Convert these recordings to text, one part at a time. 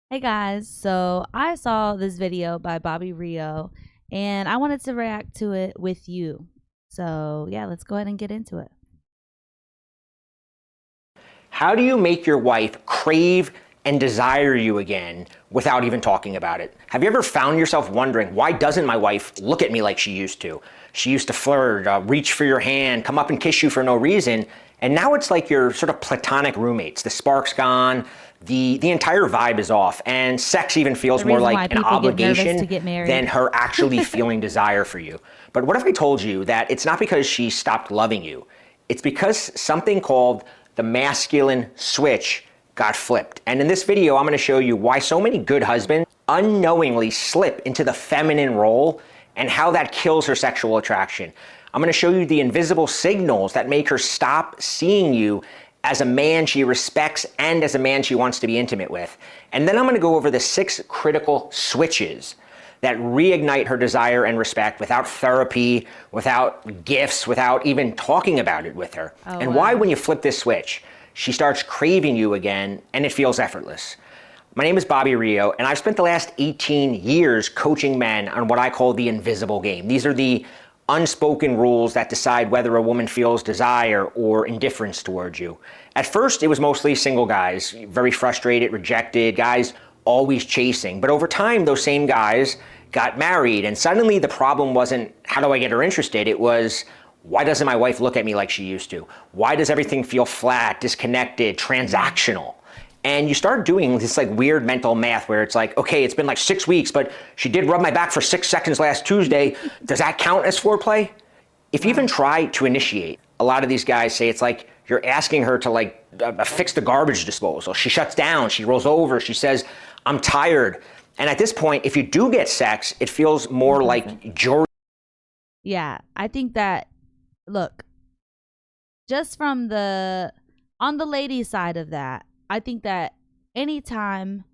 Hey guys, so I saw this video by Bobby Rio and I wanted to react to it with you. So, yeah, let's go ahead and get into it. How do you make your wife crave and desire you again without even talking about it? Have you ever found yourself wondering, why doesn't my wife look at me like she used to? She used to flirt, reach for your hand, come up and kiss you for no reason. And now it's like you're sort of platonic roommates. The spark's gone, the entire vibe is off, and sex even feels The more reason why like an people get nervous to obligation get than married. her actually feeling desire for you. But what if I told you that it's not because she stopped loving you? It's because something called the masculine switch got flipped. And in this video, I'm going to show you why so many good husbands unknowingly slip into the feminine role and how that kills her sexual attraction. I'm going to show you the invisible signals that make her stop seeing you as a man she respects and as a man she wants to be intimate with. And then I'm going to go over the 6 critical switches that reignite her desire and respect without therapy, without gifts, without even talking about it with her. Oh, And why, wow. when you flip this switch, she starts craving you again and it feels effortless. My name is Bobby Rio, and I've spent the last 18 years coaching men on what I call the invisible game. These are the unspoken rules that decide whether a woman feels desire or indifference towards you. At first, it was mostly single guys, very frustrated, rejected, guys always chasing. But over time, those same guys got married, and suddenly the problem wasn't, how do I get her interested? It was, why doesn't my wife look at me like she used to? Why does everything feel flat, disconnected, transactional? And you start doing this like weird mental math where it's like, okay, it's been like 6 weeks, but she did rub my back for 6 seconds last Tuesday. Does that count as foreplay? If you even Wow. try to initiate, a lot of these guys say it's like you're asking her to like fix the garbage disposal. She shuts down, she rolls over, she says, I'm tired. And at this point, if you do get sex, it feels It more doesn't. like jury. Yeah, I think that, look, just from on the lady side of that, I think that anytime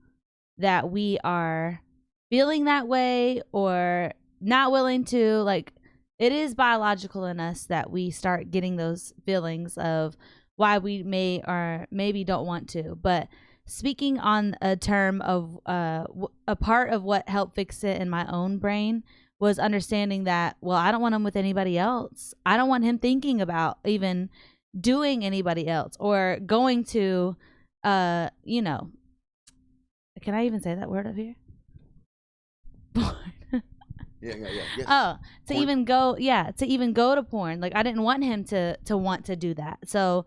that we are feeling that way or not willing to, like, it is biological in us that we start getting those feelings of why we may or maybe don't want to. But speaking on a term of a part of what helped fix it in my own brain was understanding that, well, I don't want him with anybody else. I don't want him thinking about even doing anybody else or going to you know, can I even say that word up here? Porn. Yes. Oh, to Porn. even go, yeah, to even go to porn. Like, I didn't want him to want to do that. So,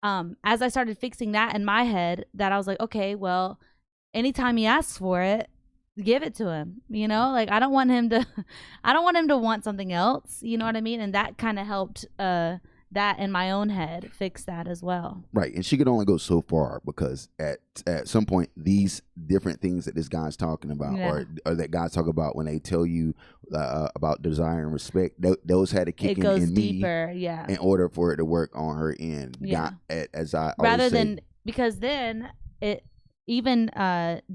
as I started fixing that in my head, that I was like, okay, well, anytime he asks for it, give it to him. Like, I don't want him to, I don't want him to want something else. You know what I mean? And that kind of helped that in my own head fix that as well. Right, and she could only go so far because at some point these different things that this guy's talking about, Yeah, or that guys talk about when they tell you about desire and respect, those had to it kick goes in me deeper. Yeah, in order for it to work on her end. yeah. As I always Rather say, than, because then it, even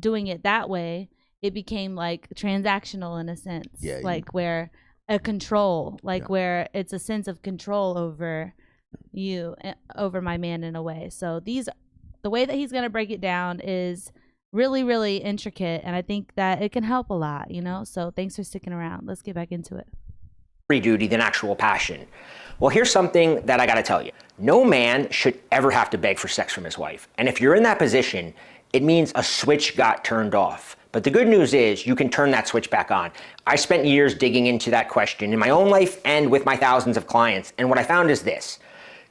doing it that way, it became like transactional in a sense, yeah, like where a control, like yeah. where it's a sense of control over over my man in a way. So the way that he's going to break it down is really, really intricate, and I think that it can help a lot. So thanks for sticking around. Let's get back into it. Duty than actual passion. Well, here's something that I gotta tell you. No man should ever have to beg for sex from his wife. And if you're in that position, it means a switch got turned off. But the good news is you can turn that switch back on. I spent years digging into that question in my own life and with my thousands of clients. And what I found is this.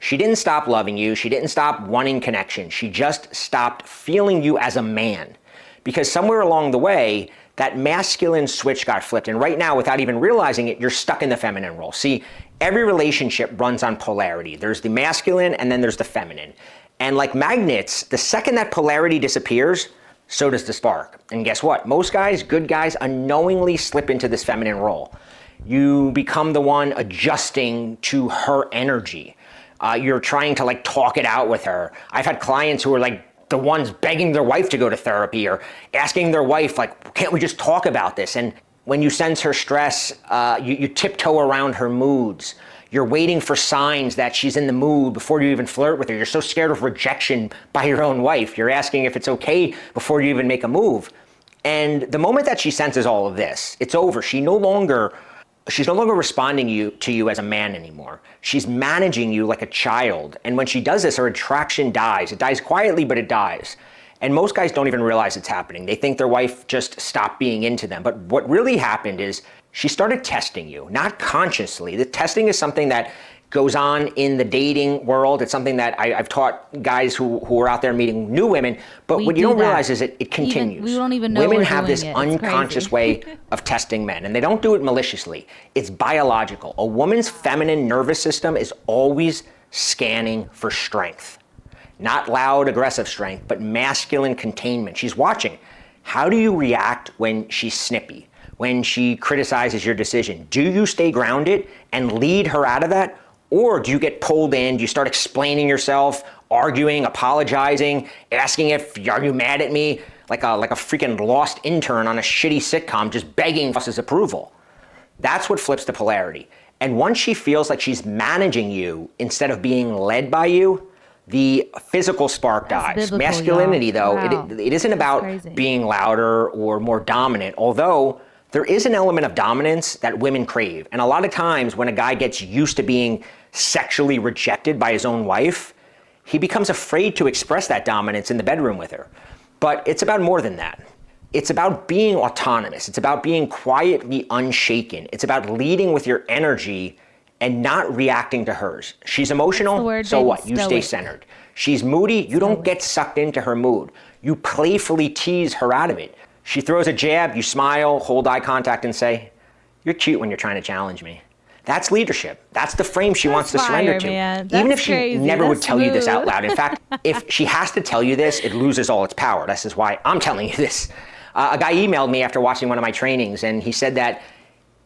She didn't stop loving you. She didn't stop wanting connection. She just stopped feeling you as a man. Because somewhere along the way, that masculine switch got flipped. And right now, without even realizing it, you're stuck in the feminine role. See, every relationship runs on polarity. There's the masculine and then there's the feminine. And like magnets, the second that polarity disappears, so does the spark. And guess what? Most guys, good guys, unknowingly slip into this feminine role. You become the one adjusting to her energy. You're trying to like talk it out with her. I've had clients who are like the ones begging their wife to go to therapy or asking their wife, like, can't we just talk about this? And when you sense her stress, you tiptoe around her moods. You're waiting for signs that she's in the mood before you even flirt with her. You're so scared of rejection by your own wife. You're asking if it's okay before you even make a move. And the moment that she senses all of this, it's over. She's no longer responding to you as a man anymore. She's managing you like a child. And when she does this, her attraction dies. It dies quietly, but it dies. And most guys don't even realize it's happening. They think their wife just stopped being into them. But what really happened is she started testing you, not consciously. The testing is something that goes on in the dating world. It's something that I've taught guys who are out there meeting new women. But what you don't realize is it continues. We don't even know women we're have doing this it. It's unconscious way of testing men, and they don't do it maliciously. It's biological. A woman's feminine nervous system is always scanning for strength. Not loud, aggressive strength, but masculine containment. She's watching. How do you react when she's snippy, when she criticizes your decision? Do you stay grounded and lead her out of that? Or do you get pulled in? Do you start explaining yourself, arguing, apologizing, asking are you mad at me? Like a freaking lost intern on a shitty sitcom, just begging for his approval. That's what flips to polarity. And once she feels like she's managing you instead of being led by you, the physical spark dies. Biblical, Masculinity, though, wow. it isn't about being louder or more dominant, although there is an element of dominance that women crave. And a lot of times when a guy gets used to being sexually rejected by his own wife, he becomes afraid to express that dominance in the bedroom with her. But it's about more than that. It's about being autonomous. It's about being quietly unshaken. It's about leading with your energy and not reacting to hers. She's emotional, so what? You stay centered. She's moody, you don't get sucked into her mood. You playfully tease her out of it. She throws a jab, you smile, hold eye contact and say, "You're cute when you're trying to challenge me." That's leadership. That's the frame she wants to surrender to. Even if she never would tell you this out loud. In fact, if she has to tell you this, it loses all its power. This is why I'm telling you this. A guy emailed me after watching one of my trainings, and he said that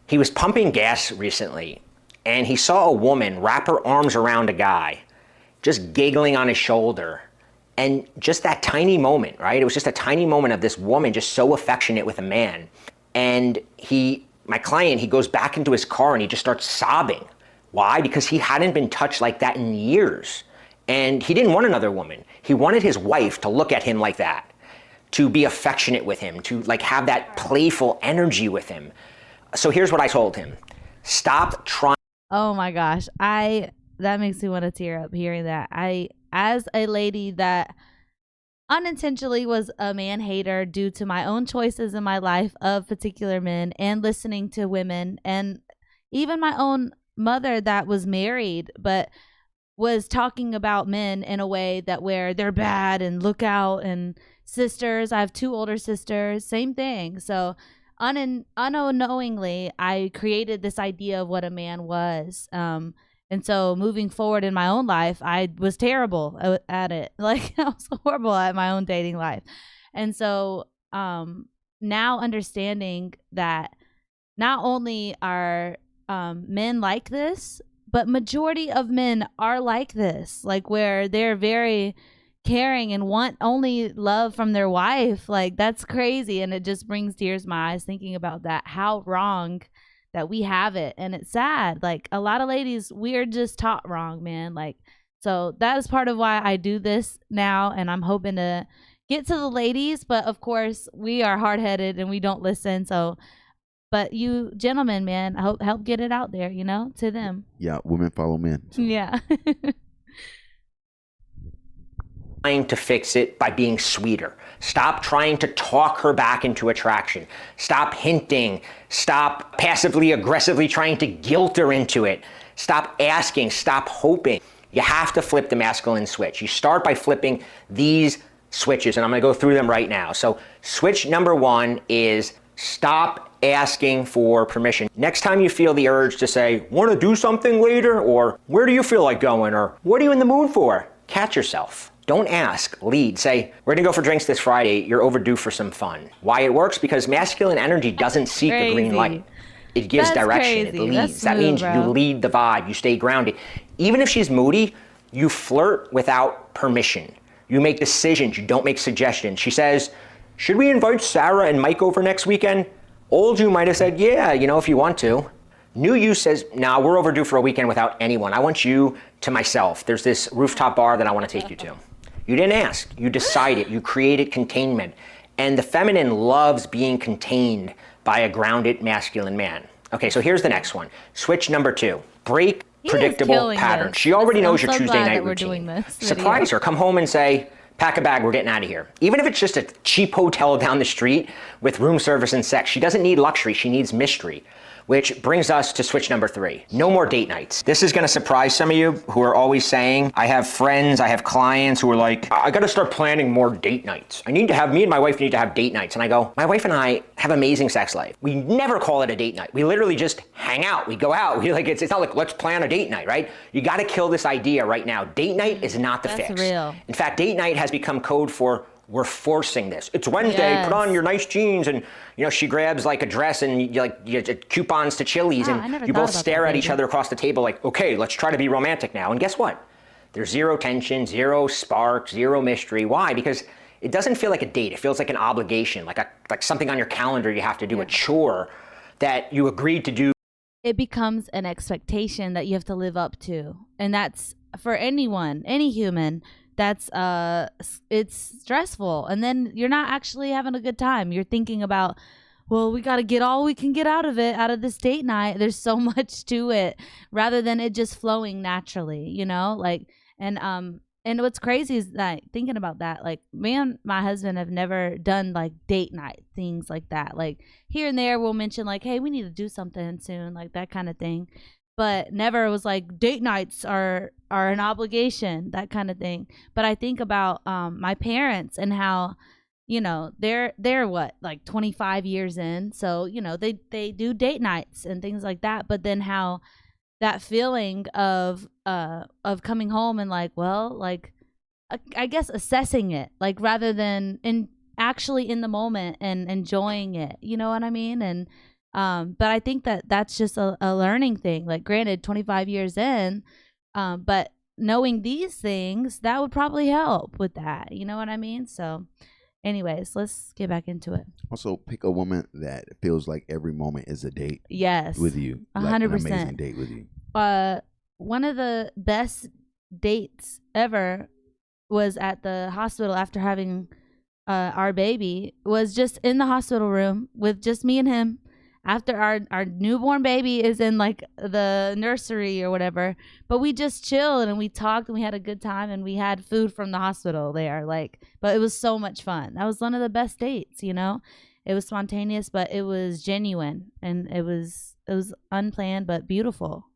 he was pumping gas recently, and he saw a woman wrap her arms around a guy, just giggling on his shoulder. And just that tiny moment, right? It was just a tiny moment of this woman just so affectionate with a man. And my client, he goes back into his car and he just starts sobbing. Why? Because he hadn't been touched like that in years. And he didn't want another woman. He wanted his wife to look at him like that, to be affectionate with him, to like have that playful energy with him. So here's what I told him. Stop trying. Oh my gosh. That makes me want to tear up hearing that. As a lady that unintentionally was a man hater due to my own choices in my life of particular men and listening to women, and even my own mother that was married but was talking about men in a way that where they're bad and look out, and sisters, I have 2 older sisters, same thing. So unknowingly I created this idea of what a man was. And so moving forward in my own life, I was terrible at it. Like I was horrible at my own dating life. And so now understanding that not only are men like this, but majority of men are like this, like where they're very caring and want only love from their wife. Like that's crazy. And it just brings tears to my eyes thinking about that, how wrong that we have it. And it's sad. Like a lot of ladies, we're just taught wrong, man. Like, so that is part of why I do this now. And I'm hoping to get to the ladies, but of course we are hard-headed and we don't listen. So, but you gentlemen, man, help get it out there, to them. Yeah. Women follow men. So. Yeah. Trying to fix it by being sweeter. Stop trying to talk her back into attraction. Stop hinting. Stop passively aggressively trying to guilt her into it. Stop asking. Stop hoping. You have to flip the masculine switch. You start by flipping these switches, and I'm going to go through them right now. So switch number 1 is stop asking for permission. Next time you feel the urge to say, "Want to do something later?" or "Where do you feel like going?" or "What are you in the mood for?" Catch yourself. Don't ask, lead. Say, "We're gonna go for drinks this Friday. You're overdue for some fun." Why it works? Because masculine energy doesn't seek the green light. It gives direction, it leads. That means you lead the vibe, you stay grounded. Even if she's moody, you flirt without permission. You make decisions, you don't make suggestions. She says, "Should we invite Sarah and Mike over next weekend?" Old you might have said, "Yeah, if you want to." New you says, nah, we're overdue for a weekend without anyone. I want you to myself. There's this rooftop bar that I want to take you to. You didn't ask. You decided. You created containment. And the feminine loves being contained by a grounded masculine man. Okay, so here's the next one. Switch number 2. Break predictable patterns. She already knows your Tuesday night routine. Surprise her. Come home and say, pack a bag, we're getting out of here. Even if it's just a cheap hotel down the street with room service and sex, she doesn't need luxury, she needs mystery. Which brings us to switch number 3. No more date nights. This is gonna surprise some of you who are always saying, I have friends, I have clients who are like, I gotta start planning more date nights. Me and my wife need to have date nights. And I go, my wife and I have amazing sex life. We never call it a date night. We literally just hang out, we go out. It's not like, let's plan a date night, right? You gotta kill this idea right now. Date night is not the fix. That's real. In fact, date night has become code for we're forcing this. It's Wednesday, put on your nice jeans, and she grabs like a dress and you coupons to Chili's, and you both stare at each other across the table like, okay, let's try to be romantic now. And guess what? There's zero tension, zero spark, zero mystery. Why? Because it doesn't feel like a date. It feels like an obligation, like something on your calendar you have to do, a chore that you agreed to do. It becomes an expectation that you have to live up to. And that's for anyone, any human. That's it's stressful, and then you're not actually having a good time. You're thinking about, well, we got to get all we can get out of this date night. There's so much to it, rather than it just flowing naturally, and what's crazy is that thinking about that, like, me and my husband have never done like date night things like that. Like here and there we'll mention like, hey, we need to do something soon, like that kind of thing. But never was like date nights are an obligation, that kind of thing. But I think about my parents and how, they're what, like 25 years in. So, they do date nights and things like that. But then how that feeling of coming home and like, well, like, I guess assessing it, like rather than actually in the moment and enjoying it. You know what I mean? And but I think that that's just a learning thing. Like, granted, 25 years in, but knowing these things, that would probably help with that. You know what I mean? So anyways, let's get back into it. Also, pick a woman that feels like every moment is a date. Yes. With you. 100%. Like an amazing date with you. One of the best dates ever was at the hospital after having our baby. Was just in the hospital room with just me and him. After our newborn baby is in like the nursery or whatever, but we just chilled and we talked and we had a good time and we had food from the hospital there. But it was so much fun. That was one of the best dates, It was spontaneous, but it was genuine, and it was unplanned but beautiful,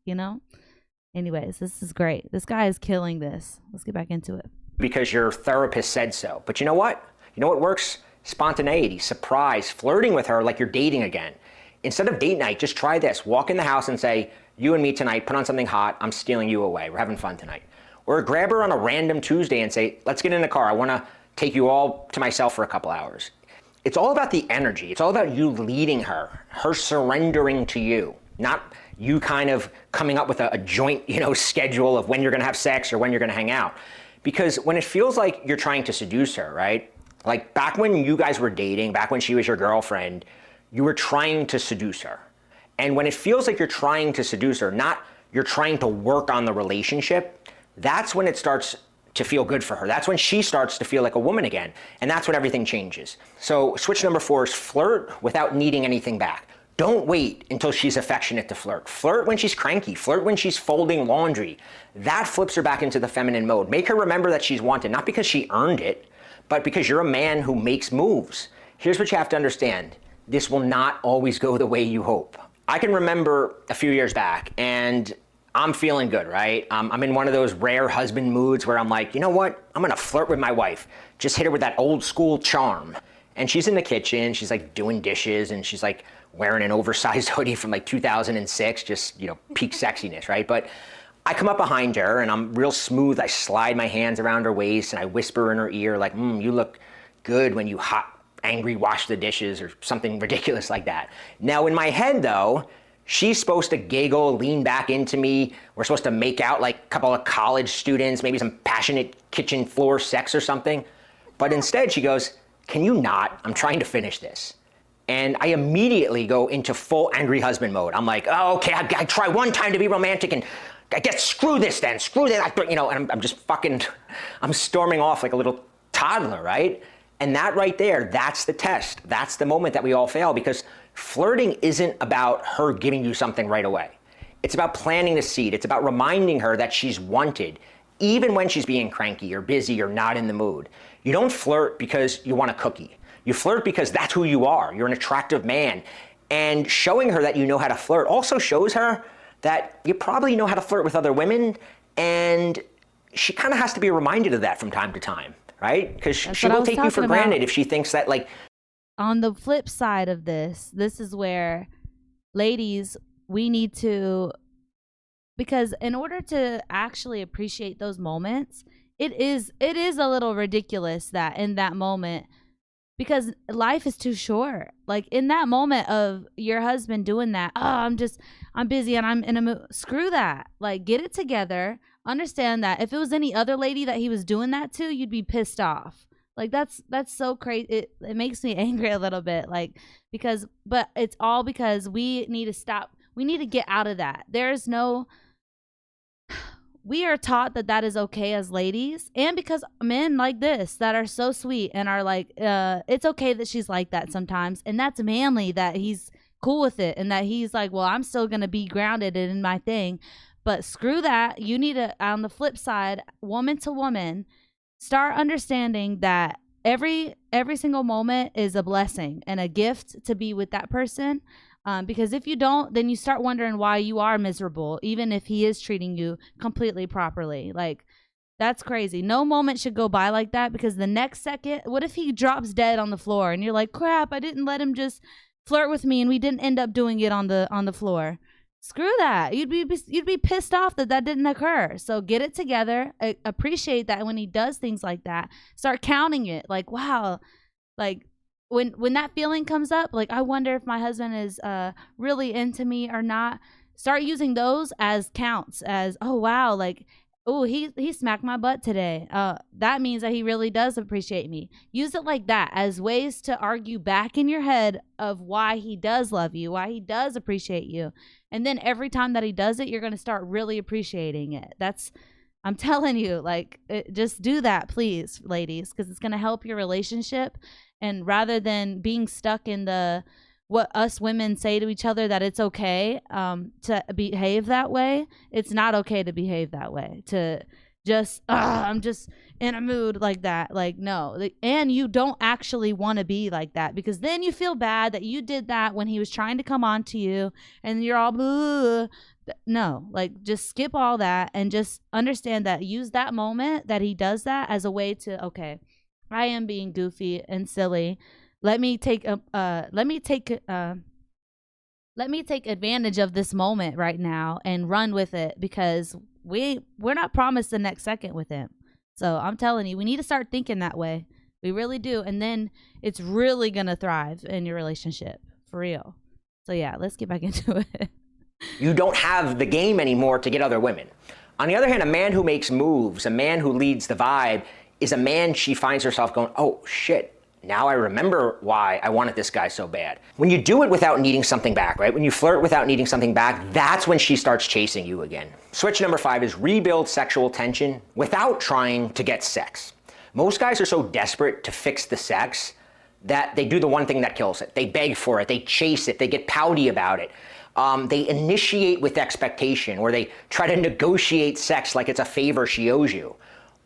Anyways, this is great. This guy is killing this. Let's get back into it. Because your therapist said so. But you know what? You know what works? Spontaneity, surprise, flirting with her like you're dating again. Instead of date night, just try this. Walk in the house and say, you and me tonight, put on something hot, I'm stealing you away, we're having fun tonight. Or grab her on a random Tuesday and say, let's get in the car, I wanna take you all to myself for a couple hours. It's all about the energy. It's all about you leading her surrendering to you, not you kind of coming up with a joint, schedule of when you're gonna have sex or when you're gonna hang out. Because when it feels like you're trying to seduce her, right? Like back when you guys were dating, back when she was your girlfriend, you were trying to seduce her. And when it feels like you're trying to seduce her, not you're trying to work on the relationship, that's when it starts to feel good for her. That's when she starts to feel like a woman again. And that's when everything changes. So switch number 4 is flirt without needing anything back. Don't wait until she's affectionate to flirt. Flirt when she's cranky. Flirt when she's folding laundry. That flips her back into the feminine mode. Make her remember that she's wanted, not because she earned it, but because you're a man who makes moves. Here's what you have to understand. This will not always go the way you hope. I can remember a few years back, and I'm feeling good, right? I'm in one of those rare husband moods where I'm like, you know what? I'm gonna flirt with my wife. Just hit her with that old school charm. And she's in the kitchen, she's like doing dishes, and she's like wearing an oversized hoodie from like 2006, just, peak sexiness, right? But I come up behind her and I'm real smooth. I slide my hands around her waist and I whisper in her ear like, you look good when you angry wash the dishes, or something ridiculous like that. Now in my head though, she's supposed to giggle, lean back into me. We're supposed to make out like a couple of college students, maybe some passionate kitchen floor sex or something. But instead she goes, can you not? I'm trying to finish this. And I immediately go into full angry husband mode. I'm like, oh, okay, I try one time to be romantic and I guess screw this then, screw that, you know, and I'm just fucking, I'm storming off like a little toddler, right? And that right there, that's the test. That's the moment that we all fail, because flirting isn't about her giving you something right away. It's about planting the seed. It's about reminding her that she's wanted, even when she's being cranky or busy or not in the mood. You don't flirt because you want a cookie. You flirt because that's who you are. You're an attractive man. And showing her that you know how to flirt also shows her that you probably know how to flirt with other women, and she kind of has to be reminded of that from time to time, right? Because she will take you for granted if she thinks that, like... On the flip side of this is where, ladies, we need to, because in order to actually appreciate those moments, it is a little ridiculous that in that moment, because life is too short. Like in that moment of your husband doing that, oh, I'm busy and I'm in a mood. Screw that. Like, get it together. Understand that if it was any other lady that he was doing that to, you'd be pissed off. Like that's so crazy. It makes me angry a little bit. Like, but it's all because we need to stop. We need to get out of that. We are taught that is okay as ladies, and because men like this that are so sweet and are like, it's okay that she's like that sometimes, and that's manly that he's cool with it, and that he's like, well, I'm still gonna be grounded in my thing. But screw that. You need to, on the flip side, woman to woman, start understanding that every single moment is a blessing and a gift to be with that person. Because if you don't, then you start wondering why you are miserable, even if he is treating you completely properly. Like, that's crazy. No moment should go by like that, because the next second, what if he drops dead on the floor and you're like, crap, I didn't let him just flirt with me and we didn't end up doing it on the floor. Screw that. You'd be pissed off that didn't occur. So get it together. Appreciate that when he does things like that. Start counting it. Like, wow, like, when that feeling comes up, like, I wonder if my husband is really into me or not. Start using those as counts, as, oh wow, like, oh, he smacked my butt today. That means that he really does appreciate me. Use it like that as ways to argue back in your head of why he does love you, why he does appreciate you. And then every time that he does it, you're going to start really appreciating it. I'm telling you, like, just do that, please, ladies, because it's going to help your relationship. And rather than being stuck in what us women say to each other, that it's okay to behave that way, it's not okay to behave that way. To just, I'm just in a mood like that. Like, no. And you don't actually want to be like that, because then you feel bad that you did that when he was trying to come on to you and you're all, bleh. No, like, just skip all that and just understand that, use that moment that he does that as a way to, okay, I am being goofy and silly. Let me take advantage of this moment right now and run with it, because we're not promised the next second with him. So I'm telling you, we need to start thinking that way. We really do. And then it's really going to thrive in your relationship, for real. So yeah, let's get back into it. You don't have the game anymore to get other women. On the other hand, a man who makes moves, a man who leads the vibe, is a man she finds herself going, oh shit, now I remember why I wanted this guy so bad. When you do it without needing something back, right? When you flirt without needing something back, that's when she starts chasing you again. Switch number 5 is rebuild sexual tension without trying to get sex. Most guys are so desperate to fix the sex that they do the one thing that kills it. They beg for it, they chase it, they get pouty about it. They initiate with expectation, or they try to negotiate sex like it's a favor she owes you.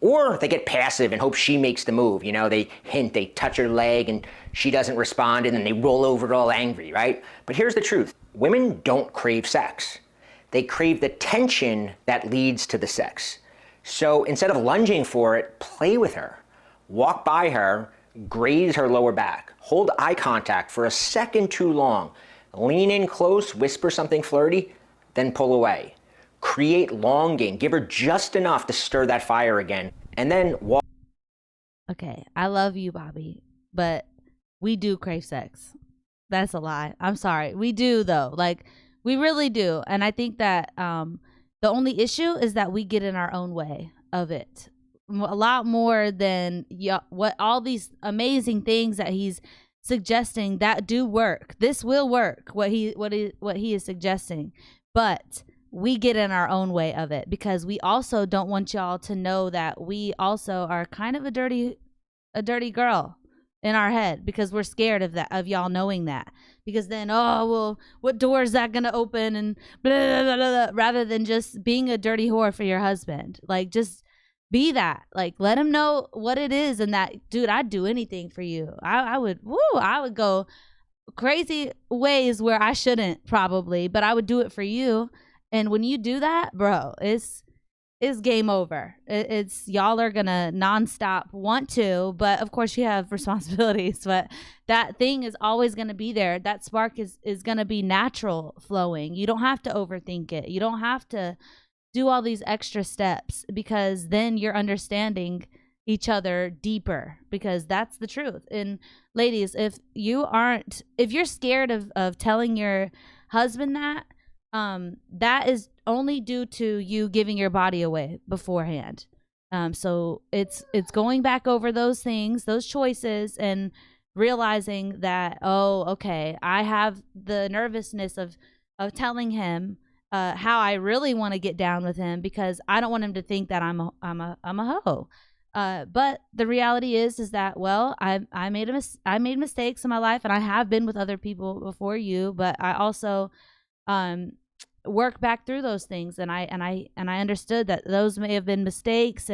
Or they get passive and hope she makes the move. You know, they hint, they touch her leg and she doesn't respond, and then they roll over all angry, right? But here's the truth. Women don't crave sex. They crave the tension that leads to the sex. So instead of lunging for it, play with her. Walk by her, graze her lower back. Hold eye contact for a second too long. Lean in close, whisper something flirty, then pull away. Create longing. Give her just enough to stir that fire again, and then walk. Okay, I love you, Bobby, but we do crave sex. That's a lie. I'm sorry. We do, though. Like, we really do. And I think that the only issue is that we get in our own way of it. A lot more than what all these amazing things that he's suggesting that do work. This will work, what he is suggesting. But we get in our own way of it because we also don't want y'all to know that we also are kind of a dirty girl in our head, because we're scared of y'all knowing that, because then, oh well, what door is that gonna open, and blah, blah, blah, blah, rather than just being a dirty whore for your husband. Like, just be that. Like, let him know what it is, and that, dude, I'd do anything for you. I would go crazy ways where I shouldn't probably, but I would do it for you. And when you do that, bro, it's game over. It's y'all are gonna nonstop want to, but of course you have responsibilities, but that thing is always gonna be there. That spark is gonna be natural flowing. You don't have to overthink it. You don't have to do all these extra steps, because then you're understanding each other deeper, because that's the truth. And ladies, if you're scared of telling your husband that is only due to you giving your body away beforehand. So it's going back over those things, those choices, and realizing that, oh, okay, I have the nervousness of telling him how I really want to get down with him, because I don't want him to think that I'm a hoe. But the reality is that, well, I made mistakes in my life, and I have been with other people before you, but I also work back through those things, and I understood that those may have been mistakes,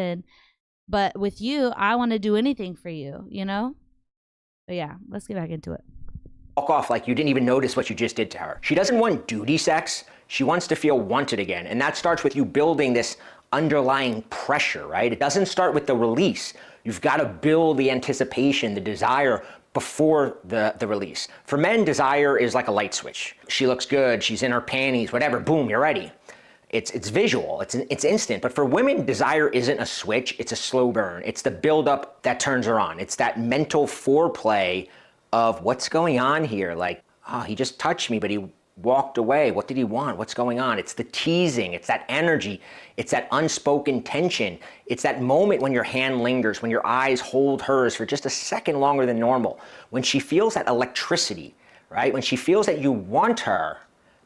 but with you, I want to do anything for you, you know? But yeah, let's get back into it. Walk off like you didn't even notice what you just did to her. She doesn't want duty sex. She wants to feel wanted again. And that starts with you building this underlying pressure, right? It doesn't start with the release. You've got to build the anticipation, the desire before the release. For men, desire is like a light switch. She looks good, she's in her panties, whatever, boom, you're ready. It's visual, it's instant. But for women, desire isn't a switch, it's a slow burn. It's the buildup that turns her on. It's that mental foreplay of what's going on here. Like, oh, he just touched me, but he walked away. What did he want? What's going on? It's the teasing, it's that energy, it's that unspoken tension. It's that moment when your hand lingers, when your eyes hold hers for just a second longer than normal, when she feels that electricity, right? When she feels that you want her,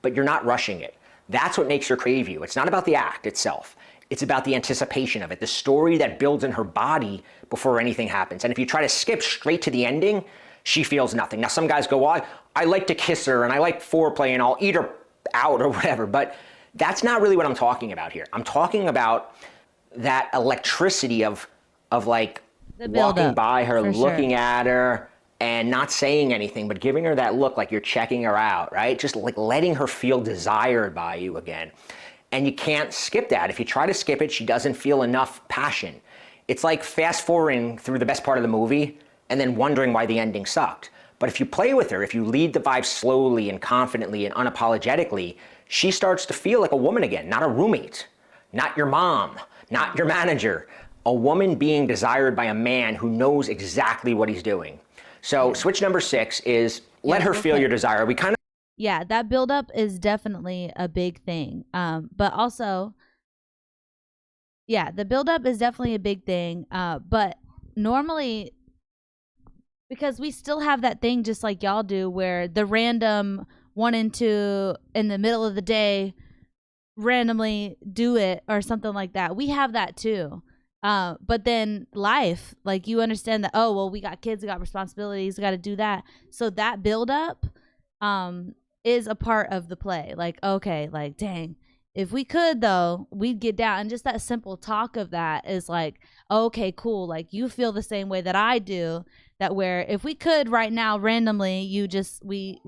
but you're not rushing it. That's what makes her crave you. It's not about the act itself. It's about the anticipation of it, the story that builds in her body before anything happens. And if you try to skip straight to the ending, she feels nothing. Now, some guys go, well, I like to kiss her and I like foreplay and I'll eat her out or whatever, but that's not really what I'm talking about here. I'm talking about that electricity of like walking by her, looking at her and not saying anything, but giving her that look like you're checking her out, right? Just like letting her feel desired by you again. And you can't skip that. If you try to skip it, she doesn't feel enough passion. It's like fast forwarding through the best part of the movie and then wondering why the ending sucked. But if you play with her, if you lead the vibe slowly and confidently and unapologetically, she starts to feel like a woman again, not a roommate, not your mom, not your manager, a woman being desired by a man who knows exactly what he's doing. So switch number 6 is let her feel your desire. We kind of... Yeah, that buildup is definitely a big thing. But also, yeah, the buildup is definitely a big thing. But normally, because we still have that thing just like y'all do, where the random wanting to, in the middle of the day, randomly do it or something like that. We have that too. But then life, like, you understand that, oh, well, we got kids, we got responsibilities, we got to do that. So that buildup is a part of the play. Like, okay, like, dang, if we could, though, we'd get down. And just that simple talk of that is like, okay, cool. Like, you feel the same way that I do. That where if we could right now randomly, you just we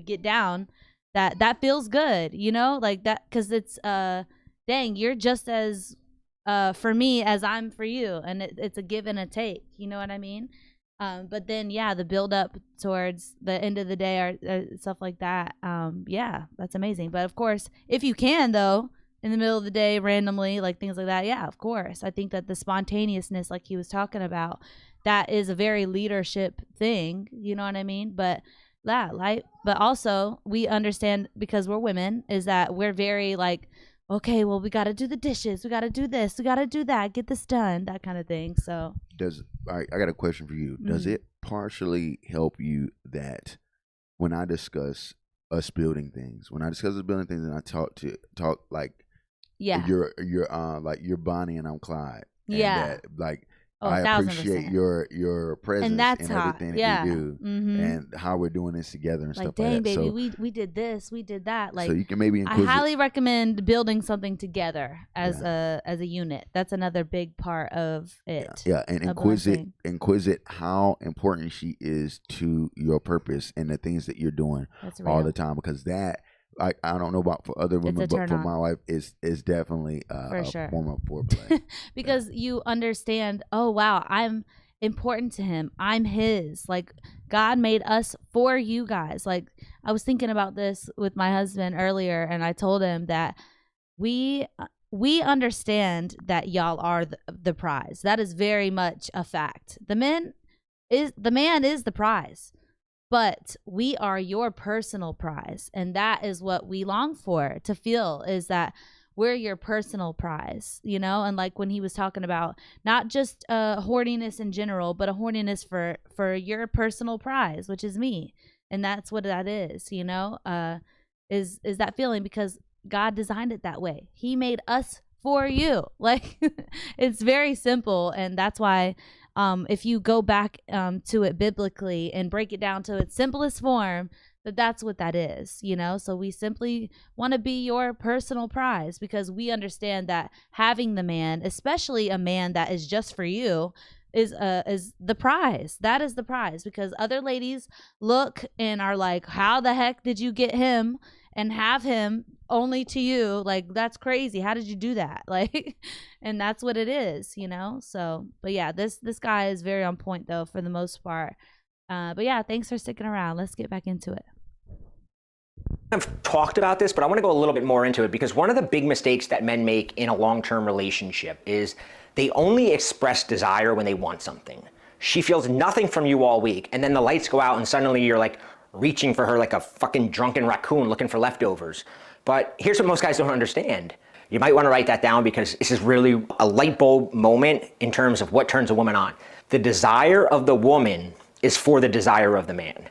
get down, that feels good, you know, like that, because it's dang, you're just as for me as I'm for you, and it's a give and a take, you know what I mean? But then yeah, the build up towards the end of the day or stuff like that, yeah, that's amazing. But of course, if you can, though, in the middle of the day randomly, like things like that, yeah, of course, I think that the spontaneousness, like he was talking about, that is a very leadership thing, you know what I mean? But yeah, like, but also we understand, because we're women, is that we're very like, okay, well, we got to do the dishes, we got to do this, we got to do that, get this done, that kind of thing. So I got a question for you. Does it partially help you that when I discuss us building things, and I talk like Yeah. you're Bonnie and I'm Clyde. And Yeah. that like Oh, I 1000%. appreciate your presence And that's in how, everything that yeah. we do and how we're doing this together and Like, stuff dang, like that. baby, So we did this, we did that. Like, so you can maybe I inquisitive. highly recommend building something together as a unit. That's another big part of it. Yeah, and inquisit how important she is to your purpose and the things that you're doing all the time, because that, like, I don't know about for other women, but for my wife, is definitely a form of foreplay. Because you understand, oh wow, I'm important to him. I'm his. Like, God made us for you guys. Like, I was thinking about this with my husband earlier, and I told him that we understand that y'all are the prize. That is very much a fact. The man is the prize, but we are your personal prize, and that is what we long for, to feel, is that we're your personal prize, you know? And like when he was talking about not just horniness in general, but a horniness for your personal prize, which is me. And that's what that is, you know, is that feeling, because God designed it that way. He made us for you. Like, it's very simple. And that's why if you go back to it biblically and break it down to its simplest form, that's what that is, you know? So we simply want to be your personal prize, because we understand that having the man, especially a man that is just for you, is the prize. That is the prize, because other ladies look and are like, how the heck did you get him and have him only to you? Like, that's crazy. How did you do that? Like, and that's what it is, you know? So, but yeah, this guy is very on point though, for the most part. But yeah, thanks for sticking around. Let's get back into it. I've talked about this, but I want to go a little bit more into it, because one of the big mistakes that men make in a long-term relationship is they only express desire when they want something. She feels nothing from you all week, and then the lights go out and suddenly you're like reaching for her like a fucking drunken raccoon looking for leftovers. But here's what most guys don't understand. You might want to write that down, because this is really a light bulb moment in terms of what turns a woman on. The desire of the woman is for the desire of the man.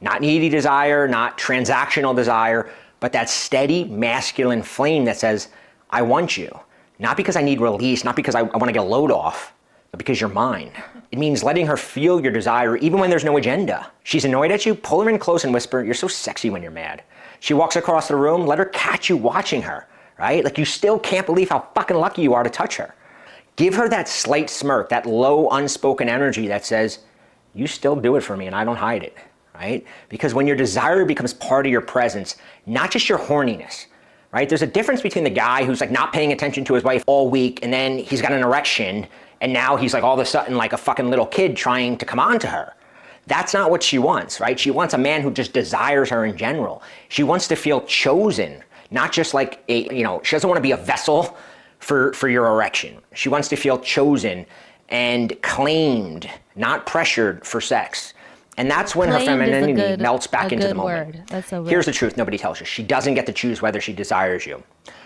Not needy desire, not transactional desire, but that steady masculine flame that says, I want you. Not because I need release, not because I want to get a load off, but because you're mine. It means letting her feel your desire even when there's no agenda. She's annoyed at you, pull her in close and whisper, you're so sexy when you're mad. She walks across the room, let her catch you watching her, right? Like, you still can't believe how fucking lucky you are to touch her. Give her that slight smirk, that low unspoken energy that says, you still do it for me and I don't hide it. Right? Because when your desire becomes part of your presence, not just your horniness, right? There's a difference between the guy who's like not paying attention to his wife all week, and then he's got an erection, and now he's like all of a sudden like a fucking little kid trying to come on to her. That's not what she wants, right? She wants a man who just desires her in general. She wants to feel chosen, not just like a, you know, she doesn't want to be a vessel for your erection. She wants to feel chosen and claimed, not pressured for sex. And that's when Claimed her femininity melts back into the moment. Word. That's so Here's the truth nobody tells you. She doesn't get to choose whether she desires you.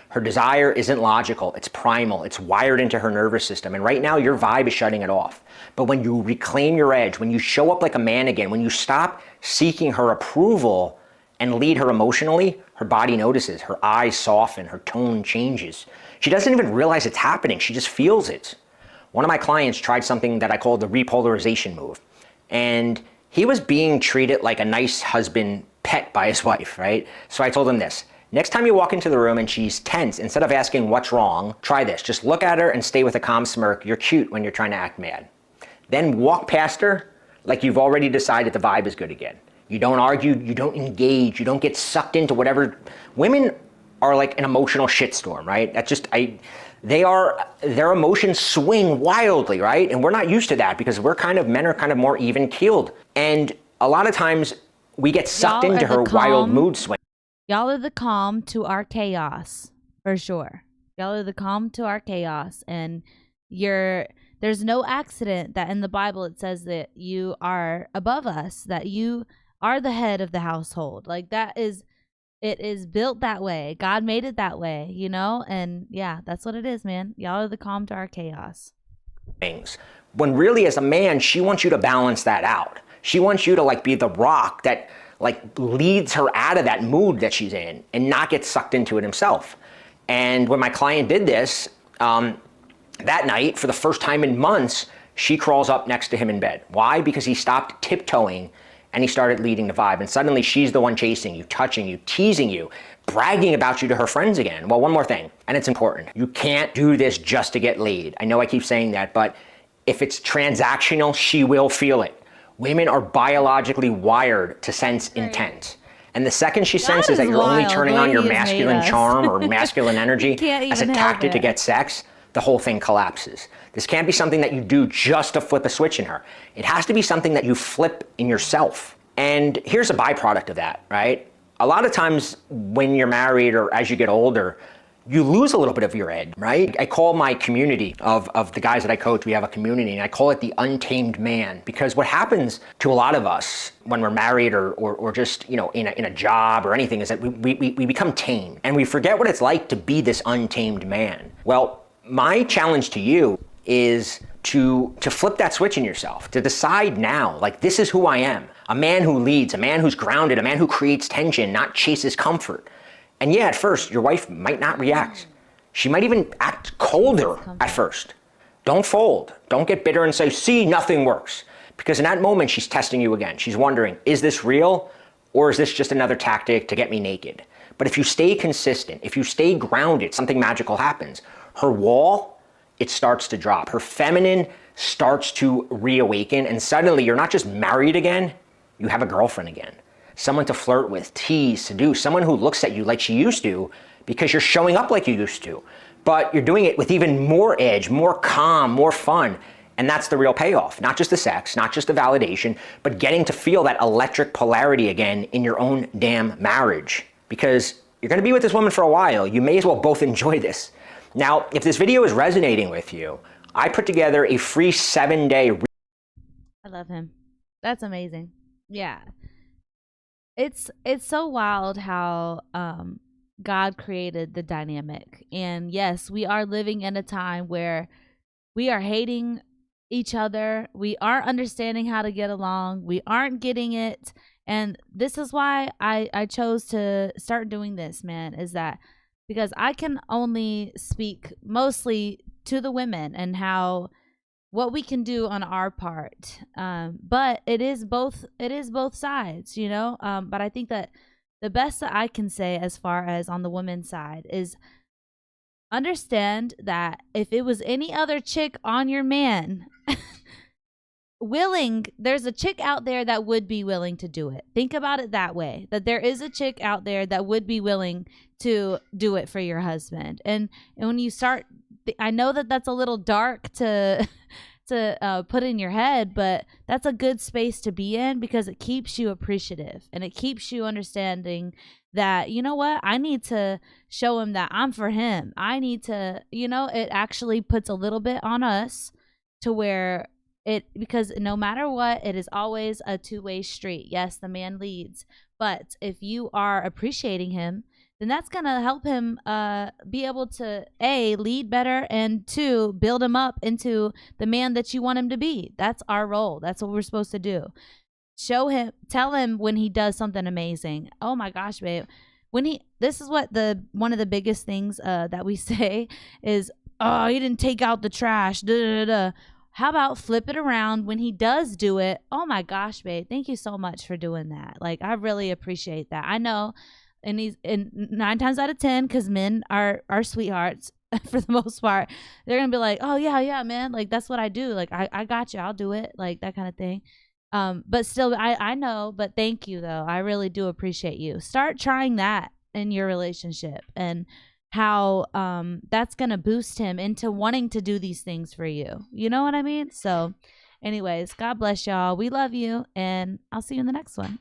Her desire isn't logical, it's primal, it's wired into her nervous system. And right now your vibe is shutting it off. But when you reclaim your edge, when you show up like a man again, when you stop seeking her approval and lead her emotionally, her body notices, her eyes soften, her tone changes. She doesn't even realize it's happening, she just feels it. One of my clients tried something that I call the repolarization move. And he was being treated like a nice husband pet by his wife, right? So I told him this. Next time you walk into the room and she's tense, instead of asking what's wrong, try this. Just look at her and stay with a calm smirk. You're cute when you're trying to act mad. Then walk past her like you've already decided the vibe is good again. You don't argue, you don't engage, you don't get sucked into whatever. Women are like an emotional shitstorm, right? That's just, their emotions swing wildly, right? And we're not used to that, because men are kind of more even keeled. And a lot of times we get sucked into her wild mood swing. Y'all are the calm to our chaos, for sure. Y'all are the calm to our chaos. And there's no accident that in the Bible it says that you are above us, that you are the head of the household. Like, it is built that way. God made it that way, you know? And yeah, that's what it is, man. Y'all are the calm to our chaos. When really, as a man, she wants you to balance that out. She wants you to like be the rock that like leads her out of that mood that she's in and not get sucked into it himself. And when my client did this, that night, for the first time in months, she crawls up next to him in bed. Why? Because he stopped tiptoeing and he started leading the vibe. And suddenly she's the one chasing you, touching you, teasing you, bragging about you to her friends again. Well, one more thing, and it's important. You can't do this just to get laid. I know I keep saying that, but if it's transactional, she will feel it. Women are biologically wired to sense intent. And the second she senses that you're only turning on your masculine charm or masculine energy as a tactic to get sex, the whole thing collapses. This can't be something that you do just to flip a switch in her. It has to be something that you flip in yourself. And here's a byproduct of that, right? A lot of times when you're married or as you get older, you lose a little bit of your edge, right? I call my community of the guys that I coach, we have a community, and I call it the untamed man, because what happens to a lot of us when we're married or just, you know, in a job or anything is that we become tame and we forget what it's like to be this untamed man. Well, my challenge to you is to flip that switch in yourself, to decide now, like, this is who I am. A man who leads, a man who's grounded, a man who creates tension, not chases comfort. And yeah, at first, your wife might not react. She might even act colder at first. Don't fold. Don't get bitter and say, see, nothing works. Because in that moment, she's testing you again. She's wondering, is this real? Or is this just another tactic to get me naked? But if you stay consistent, if you stay grounded, something magical happens. Her wall, it starts to drop. Her feminine starts to reawaken. And suddenly, you're not just married again, you have a girlfriend again. Someone to flirt with, tease, seduce, someone who looks at you like she used to because you're showing up like you used to. But you're doing it with even more edge, more calm, more fun. And that's the real payoff. Not just the sex, not just the validation, but getting to feel that electric polarity again in your own damn marriage. Because you're gonna be with this woman for a while. You may as well both enjoy this. Now, if this video is resonating with you, I put together a free 7-day. I love him. That's amazing. Yeah. It's so wild how God created the dynamic. And yes, we are living in a time where we are hating each other. We aren't understanding how to get along. We aren't getting it. And this is why I chose to start doing this, man, is that because I can only speak mostly to the women and how what we can do on our part, but it is both sides, you know. But I think that the best that I can say as far as on the women's side is understand that if it was any other chick on your man there's a chick out there that would be willing to do it. Think about it that way, that there is a chick out there that would be willing to do it for your husband. And when you start, I know that that's a little dark to put in your head, but that's a good space to be in because it keeps you appreciative and it keeps you understanding that, you know what, I need to show him that I'm for him. I need to, you know, it actually puts a little bit on us to where because no matter what, it is always a two-way street. Yes, the man leads, but if you are appreciating him, then that's going to help him be able to, A, lead better, and 2, build him up into the man that you want him to be. That's our role. That's what we're supposed to do. Show him, tell him when he does something amazing. Oh my gosh, babe. This is what one of the biggest things that we say is, oh, he didn't take out the trash, da da da. How about flip it around when he does do it? Oh my gosh, babe, thank you so much for doing that. Like, I really appreciate that. I know, and 9 times out of 10, because men are sweethearts for the most part, they're gonna be like, oh yeah, man, like that's what I do. Like I got you, I'll do it, like that kind of thing. But still, I know, but thank you though. I really do appreciate you. Start trying that in your relationship and how that's gonna boost him into wanting to do these things for you. You know what I mean? So anyways, God bless y'all. We love you, and I'll see you in the next one.